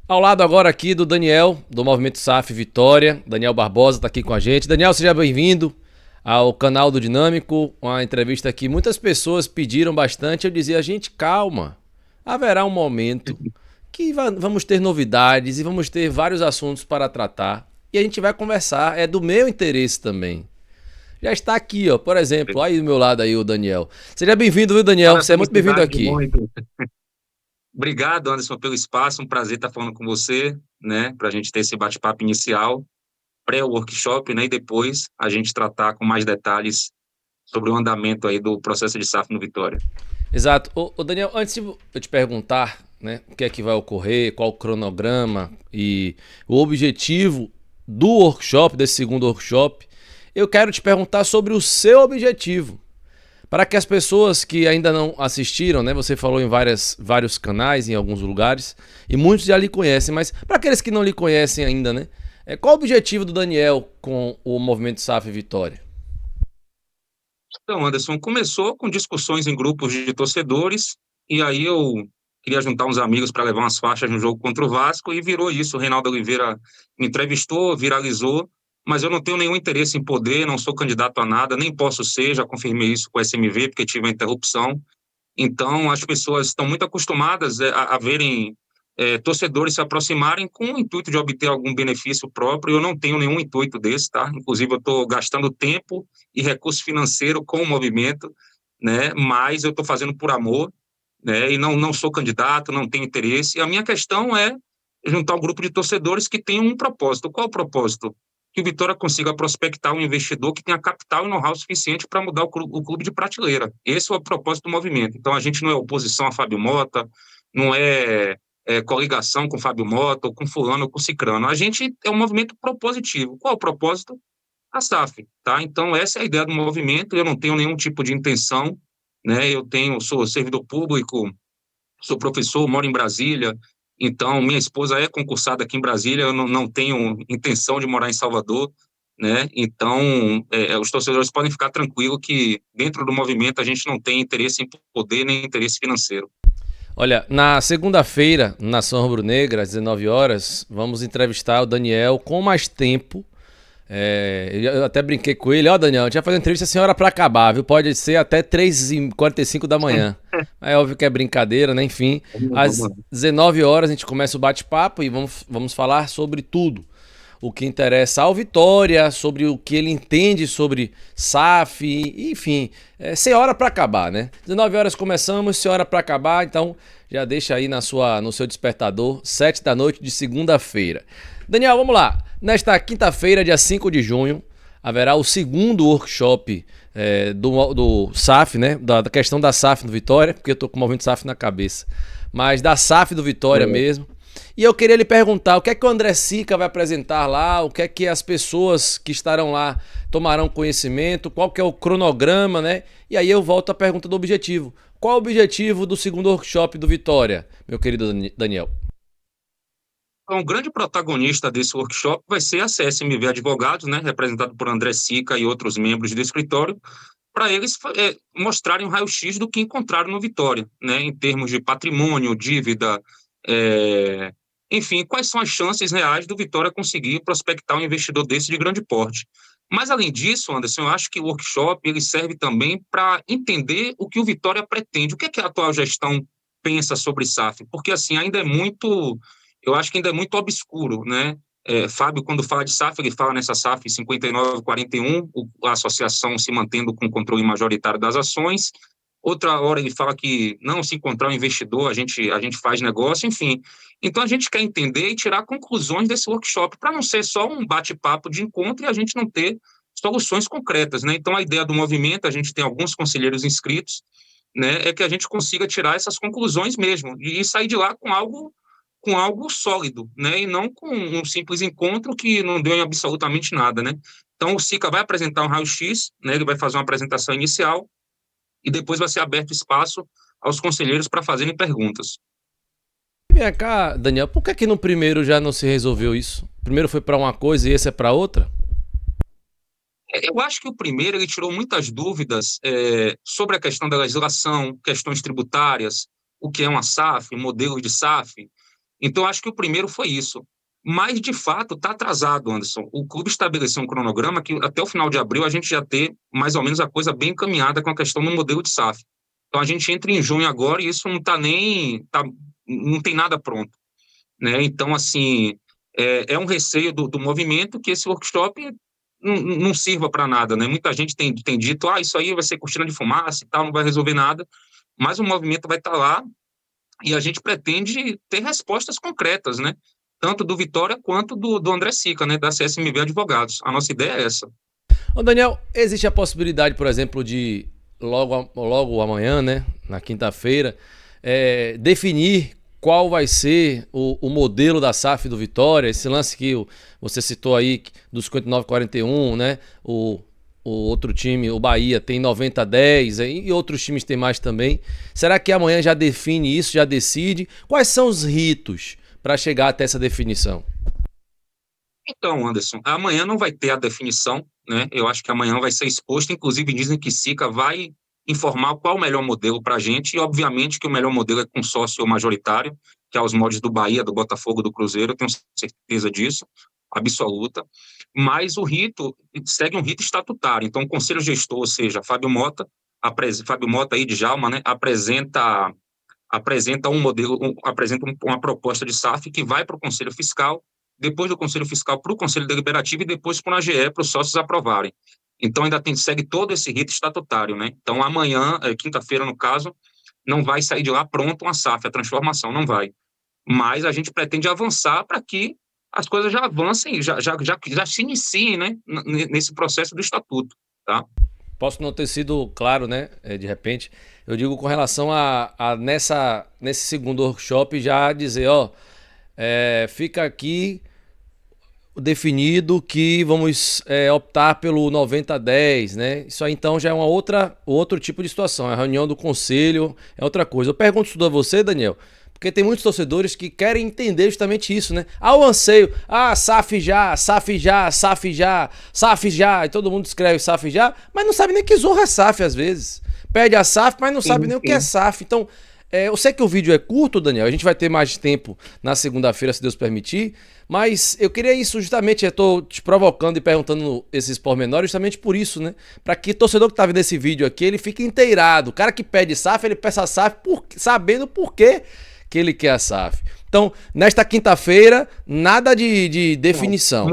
Ao lado agora aqui do Daniel, do Movimento SAF Vitória. Daniel Barbosa está aqui com a gente. Daniel, seja bem-vindo ao canal do Dinâmico. Uma entrevista que muitas pessoas pediram bastante. Eu dizia, gente, calma. Haverá um momento que vamos ter novidades e vamos ter vários assuntos para tratar. E a gente vai conversar. É do meu interesse também. Já está aqui, ó. Por exemplo, aí do meu lado aí o Daniel. Seja bem-vindo, viu, Daniel? Para a Você é muito bem-vindo felicidade de aqui. muito. Obrigado, Anderson, pelo espaço. Um prazer estar falando com você, né? Para a gente ter esse bate-papo inicial, pré-workshop, né? E depois a gente tratar com mais detalhes sobre o andamento aí do processo de SAF no Vitória. Exato. Ô, Daniel, antes de eu te perguntar, né, o que é que vai ocorrer, qual o cronograma e o objetivo do workshop, desse segundo workshop, eu quero te perguntar sobre o seu objetivo. Para que as pessoas que ainda não assistiram, né, você falou em vários canais, em alguns lugares, e muitos já lhe conhecem, mas para aqueles que não lhe conhecem ainda, né, qual o objetivo do Daniel com o Movimento SAF Vitória? Então, Anderson, começou com discussões em grupos de torcedores, e aí eu queria juntar uns amigos para levar umas faixas no jogo contra o Vasco, e virou isso. O Reinaldo Oliveira me entrevistou, viralizou, mas eu não tenho nenhum interesse em poder, não sou candidato a nada, nem posso ser, já confirmei isso com o SMV, porque tive a interrupção. Então, as pessoas estão muito acostumadas a verem torcedores se aproximarem com o intuito de obter algum benefício próprio. Eu não tenho nenhum intuito desse, tá? Inclusive, eu estou gastando tempo e recurso financeiro com o movimento, né? Mas eu estou fazendo por amor, né? E não sou candidato, não tenho interesse. E a minha questão é juntar um grupo de torcedores que tem um propósito. Qual o propósito? Que o Vitória consiga prospectar um investidor que tenha capital e know-how suficiente para mudar o clube de prateleira. Esse é o propósito do movimento. Então, a gente não é oposição a Fábio Mota, não é coligação com Fábio Mota, ou com fulano, ou com cicrano. A gente é um movimento propositivo. Qual o propósito? A SAF, tá? Então, essa é a ideia do movimento. Eu não tenho nenhum tipo de intenção, né? Sou servidor público, sou professor, moro em Brasília, então minha esposa é concursada aqui em Brasília, eu não tenho intenção de morar em Salvador, né? Então, os torcedores podem ficar tranquilos que dentro do movimento a gente não tem interesse em poder nem interesse financeiro. Olha, na segunda-feira, na Nação Rubro-Negra, às 19 horas, vamos entrevistar o Daniel com mais tempo. Eu até brinquei com ele, ó, Daniel, a gente vai fazer uma entrevista sem hora pra acabar, viu? Pode ser até 3h45 da manhã. É óbvio que é brincadeira, né? Enfim, Vamos às lá. 19 horas a gente começa o bate-papo e vamos falar sobre tudo. O que interessa ao Vitória, sobre o que ele entende sobre SAF, enfim, sem hora pra acabar, né? 19 horas começamos, sem hora pra acabar, então já deixa aí no seu despertador, 7 da noite de segunda-feira. Daniel, vamos lá. Nesta quinta-feira, dia 5 de junho, haverá o segundo workshop do SAF, né? Da questão da SAF no Vitória, porque eu tô com o movimento SAF na cabeça. Mas da SAF do Vitória mesmo. E eu queria lhe perguntar, o que é que o André Sica vai apresentar lá? O que é que as pessoas que estarão lá tomarão conhecimento? Qual que é o cronograma, né? E aí eu volto à pergunta do objetivo. Qual é o objetivo do segundo workshop do Vitória, meu querido Daniel? Então, o grande protagonista desse workshop vai ser a CSMV Advogados, né, representado por André Sica e outros membros do escritório, para eles mostrarem um raio-x do que encontraram no Vitória, né, em termos de patrimônio, dívida, é, enfim, quais são as chances reais do Vitória conseguir prospectar um investidor desse de grande porte. Mas, além disso, Anderson, eu acho que o workshop ele serve também para entender o que o Vitória pretende, o que a atual gestão pensa sobre SAF, porque, assim, eu acho que ainda é muito obscuro, né? Fábio, quando fala de SAF, ele fala nessa SAF 5941, a associação se mantendo com o controle majoritário das ações. Outra hora ele fala que não, se encontrar um investidor, a gente faz negócio, enfim. Então a gente quer entender e tirar conclusões desse workshop, para não ser só um bate-papo de encontro e a gente não ter soluções concretas, né? Então a ideia do movimento, a gente tem alguns conselheiros inscritos, né, é que a gente consiga tirar essas conclusões mesmo e sair de lá com algo sólido, né? E não com um simples encontro que não deu em absolutamente nada, né? Então, o Sica vai apresentar um raio-x, né? Ele vai fazer uma apresentação inicial e depois vai ser aberto espaço aos conselheiros para fazerem perguntas. Vem cá, Daniel, por que no primeiro já não se resolveu isso? O primeiro foi para uma coisa e esse é para outra? Eu acho que o primeiro ele tirou muitas dúvidas sobre a questão da legislação, questões tributárias, o que é uma SAF, modelo de SAF. Então, acho que o primeiro foi isso. Mas, de fato, está atrasado, Anderson. O clube estabeleceu um cronograma que até o final de abril a gente já ter mais ou menos a coisa bem encaminhada com a questão do modelo de SAF. Então, a gente entra em junho agora e isso não está nem. Não tem nada pronto. Né? Então, assim, é um receio do movimento que esse workshop não sirva para nada. Né? Muita gente tem dito, isso aí vai ser cortina de fumaça e tal, não vai resolver nada. Mas o movimento vai estar lá e a gente pretende ter respostas concretas, né? Tanto do Vitória quanto do André Sica, né? Da CSMV Advogados. A nossa ideia é essa. Ô Daniel, existe a possibilidade, por exemplo, de logo amanhã, né, na quinta-feira, definir qual vai ser o modelo da SAF do Vitória, esse lance que você citou aí dos 59-41, né? O outro time, o Bahia, tem 90-10 e outros times têm mais também. Será que amanhã já define isso, já decide? Quais são os ritos para chegar até essa definição? Então, Anderson, amanhã não vai ter a definição, né? Eu acho que amanhã vai ser exposto, inclusive dizem que Sica vai informar qual o melhor modelo para a gente, e obviamente que o melhor modelo é com sócio majoritário, que é os moldes do Bahia, do Botafogo, do Cruzeiro, eu tenho certeza disso, absoluta, mas o rito segue um rito estatutário, então o conselho gestor, ou seja, Fábio Mota aí de Djalma, né, apresenta um modelo, uma proposta de SAF que vai para o Conselho Fiscal, depois do Conselho Fiscal para o Conselho Deliberativo e depois para o AGE, para os sócios aprovarem. Então, segue todo esse rito estatutário, né? Então, amanhã, quinta-feira, no caso, não vai sair de lá pronto uma SAF, a transformação não vai. Mas a gente pretende avançar para que as coisas já avancem, já se iniciem, né? Nesse processo do estatuto, tá? Posso não ter sido claro, né? De repente, eu digo com relação nesse segundo workshop já dizer, ó, fica aqui definido que vamos optar pelo 90-10, né? Isso aí então já é outro tipo de situação. É a reunião do conselho, é outra coisa. Eu pergunto isso a você, Daniel, porque tem muitos torcedores que querem entender justamente isso, né? O anseio, SAF já, SAF já, SAF já, SAF já, e todo mundo escreve SAF já, mas não sabe nem que zorra é SAF às vezes. Pede a SAF, mas não sabe nem o que é SAF. Então, eu sei que o vídeo é curto, Daniel, a gente vai ter mais tempo na segunda-feira, se Deus permitir, mas eu queria isso justamente, eu tô te provocando e perguntando esses pormenores justamente por isso, né? Pra que o torcedor que tá vendo esse vídeo aqui, ele fique inteirado. O cara que pede SAF, ele peça SAF sabendo por quê que ele quer a SAF. Então, nesta quinta-feira, nada de definição.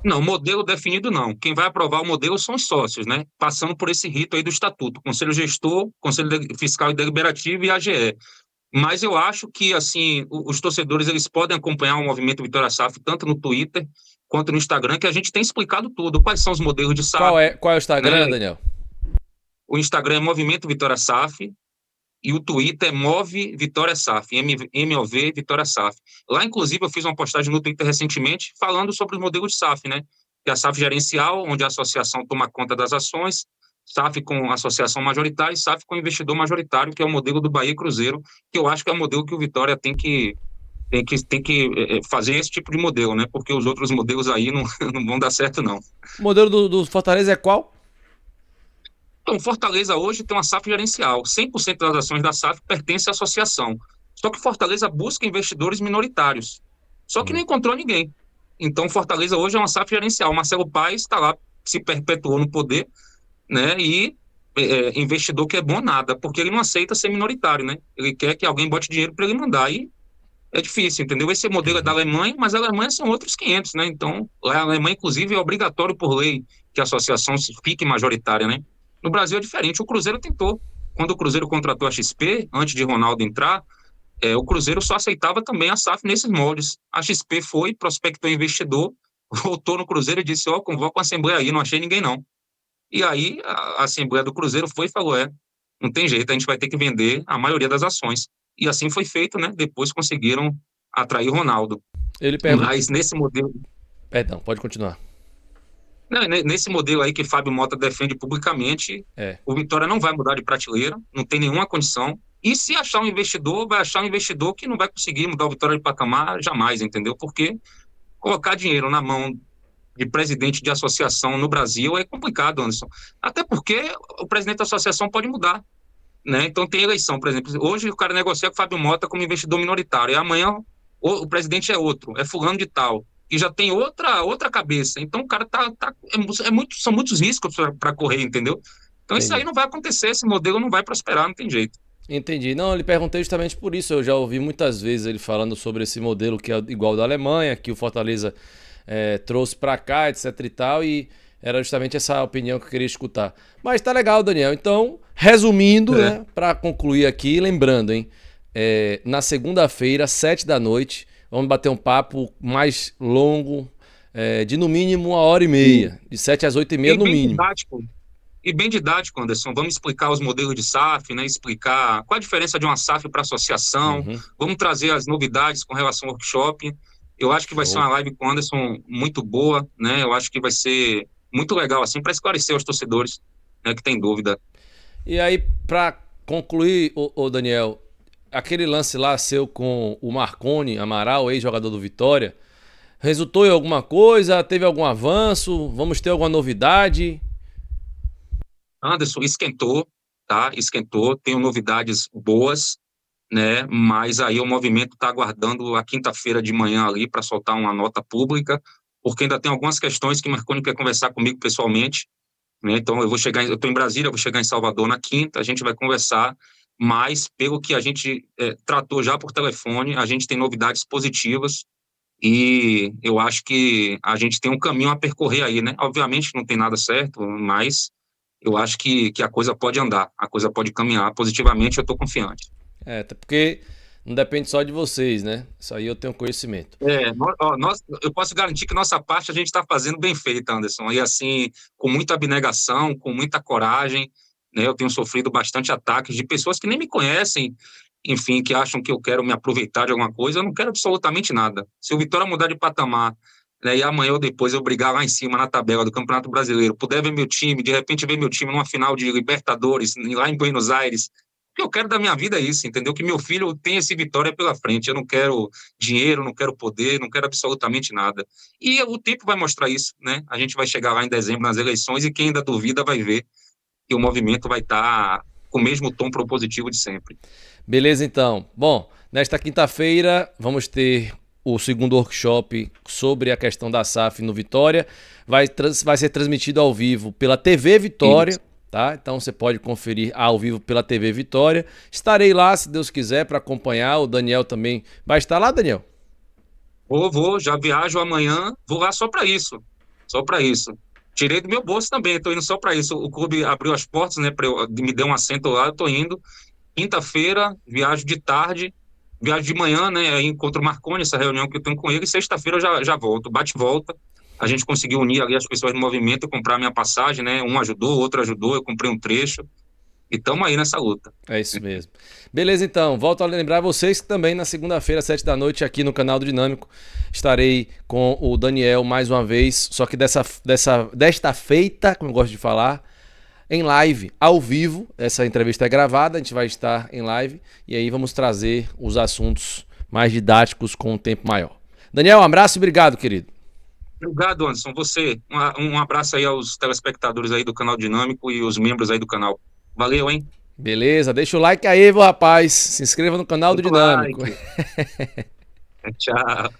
Modelo definido não. Quem vai aprovar o modelo são os sócios, né? Passando por esse rito aí do estatuto, Conselho Gestor, Conselho Fiscal e Deliberativo e AGE. Mas eu acho que, assim, os torcedores, eles podem acompanhar o movimento Vitória SAF tanto no Twitter quanto no Instagram, que a gente tem explicado tudo, quais são os modelos de Qual SAF, é o Instagram, né? Daniel? O Instagram é Movimento Vitória SAF, e o Twitter é Move Vitória SAF, MOV Vitória SAF. Lá, inclusive, eu fiz uma postagem no Twitter recentemente falando sobre o modelo de SAF, né? Que é a SAF gerencial, onde a associação toma conta das ações, SAF com associação majoritária e SAF com investidor majoritário, que é o modelo do Bahia e Cruzeiro, que eu acho que é o modelo que o Vitória tem que fazer esse tipo de modelo, né? Porque os outros modelos aí não, não vão dar certo, não. O modelo do Fortaleza é qual? Então, Fortaleza hoje tem uma SAF gerencial. 100% das ações da SAF pertencem à associação. Só que Fortaleza busca investidores minoritários. Só que não encontrou ninguém. Então, Fortaleza hoje é uma SAF gerencial. Marcelo Paes está lá, se perpetuou no poder, né? E investidor que é bom nada, porque ele não aceita ser minoritário, né? Ele quer que alguém bote dinheiro para ele mandar. E é difícil, entendeu? Esse modelo é da Alemanha, mas a Alemanha são outros 500, né? Então, lá a Alemanha, inclusive, é obrigatório por lei que a associação fique majoritária, né? No Brasil é diferente. O Cruzeiro tentou. Quando o Cruzeiro contratou a XP, antes de Ronaldo entrar, o Cruzeiro só aceitava também a SAF nesses moldes. A XP foi, prospectou investidor, voltou no Cruzeiro e disse, convoca uma assembleia aí, não achei ninguém não. E aí a assembleia do Cruzeiro foi e falou, não tem jeito, a gente vai ter que vender a maioria das ações. E assim foi feito, né? Depois conseguiram atrair Ronaldo. Ele pergunta. Mas nesse modelo, Perdão, pode continuar. né, nesse modelo aí que Fábio Mota defende publicamente, É. o Vitória não vai mudar de prateleira, não tem nenhuma condição. E se achar um investidor, vai achar um investidor que não vai conseguir mudar o Vitória de patamar jamais, entendeu? Porque colocar dinheiro na mão de presidente de associação no Brasil é complicado, Anderson. Até porque o presidente da associação pode mudar. né? Então tem eleição, por exemplo. Hoje o cara negocia com o Fábio Mota como investidor minoritário, e amanhã o presidente é outro, é fulano de tal, e já tem outra cabeça. Então o cara são muitos riscos para correr, entendeu? Então isso aí Entendi. não vai acontecer, esse modelo não vai prosperar, não tem jeito. Entendi. Não, eu lhe perguntei justamente por isso. Eu já ouvi muitas vezes ele falando sobre esse modelo que é igual ao da Alemanha, que o Fortaleza trouxe para cá, etc e tal, e era justamente essa opinião que eu queria escutar. Mas tá legal, Daniel. Então, resumindo, É. né, para concluir aqui, lembrando, hein, na segunda-feira, 7 da noite, vamos bater um papo mais longo, de no mínimo 1h30, de 7 às 8h30 E no bem mínimo. didático, e bem didático, Anderson. Vamos explicar os modelos de SAF, né? Explicar qual a diferença de uma SAF para associação. Uhum. Vamos trazer as novidades com relação ao workshop. Eu acho que vai ser Show. uma live com o Anderson muito boa, né? Eu acho que vai ser muito legal, assim, para esclarecer aos torcedores, né, que tem dúvida. E aí, pra concluir, ô Daniel, aquele lance lá seu com o Marconi Amaral, ex-jogador do Vitória, resultou em alguma coisa? Teve algum avanço? Vamos ter alguma novidade? Anderson, esquentou, tá? Esquentou. Tenho novidades boas, né? Mas aí o movimento está aguardando a quinta-feira de manhã ali para soltar uma nota pública, porque ainda tem algumas questões que o Marconi quer conversar comigo pessoalmente, né? Então eu estou em Brasília, eu vou chegar em Salvador na quinta, a gente vai conversar, mas pelo que a gente tratou já por telefone, a gente tem novidades positivas e eu acho que a gente tem um caminho a percorrer aí, né? Obviamente não tem nada certo, mas eu acho que a coisa pode andar, a coisa pode caminhar positivamente, eu estou confiante. Até porque não depende só de vocês, né? Isso aí eu tenho conhecimento. Eu posso garantir que nossa parte a gente está fazendo bem feita, Anderson, e assim, com muita abnegação, com muita coragem, né? Eu tenho sofrido bastante ataques de pessoas que nem me conhecem, enfim, que acham que eu quero me aproveitar de alguma coisa, eu não quero absolutamente nada. Se o Vitória mudar de patamar, né, e amanhã ou depois eu brigar lá em cima na tabela do Campeonato Brasileiro, puder ver meu time, de repente ver meu time numa final de Libertadores, lá em Buenos Aires, o que eu quero da minha vida é isso, entendeu? Que meu filho tenha esse Vitória pela frente. Eu não quero dinheiro, não quero poder, não quero absolutamente nada. E o tempo vai mostrar isso, né? A gente vai chegar lá em dezembro nas eleições e quem ainda duvida vai ver que o movimento vai estar com o mesmo tom propositivo de sempre. Beleza, então. Bom, nesta quinta-feira vamos ter o segundo workshop sobre a questão da SAF no Vitória. Vai ser transmitido ao vivo pela TV Vitória, Isso. tá? Então você pode conferir ao vivo pela TV Vitória. Estarei lá, se Deus quiser, para acompanhar. O Daniel também vai estar lá, Daniel? Já viajo amanhã, vou lá só para isso. Só para isso. Tirei do meu bolso também, estou indo só para isso. O clube abriu as portas, né? Me deu um assento lá, eu estou indo. Quinta-feira, viagem de tarde, viagem de manhã, né? Aí encontro o Marconi, essa reunião que eu tenho com ele, e sexta-feira eu já volto, bate e volta. A gente conseguiu unir ali as pessoas no movimento, comprar minha passagem, né? Um ajudou, o outro ajudou, eu comprei um trecho, e estamos aí nessa luta. É isso mesmo. Beleza, então. Volto a lembrar vocês que também na segunda-feira, 7 da noite, aqui no canal do Dinâmico, estarei com o Daniel mais uma vez. Só que desta feita, como eu gosto de falar, em live, ao vivo. Essa entrevista é gravada, a gente vai estar em live. E aí vamos trazer os assuntos mais didáticos com um tempo maior. Daniel, um abraço e obrigado, querido. Obrigado, Anderson. Você, um abraço aí aos telespectadores aí do canal Dinâmico e os membros aí do canal. Valeu, hein? Beleza, deixa o like aí, meu rapaz. Se inscreva no canal do Muito Dinâmico. like. Tchau.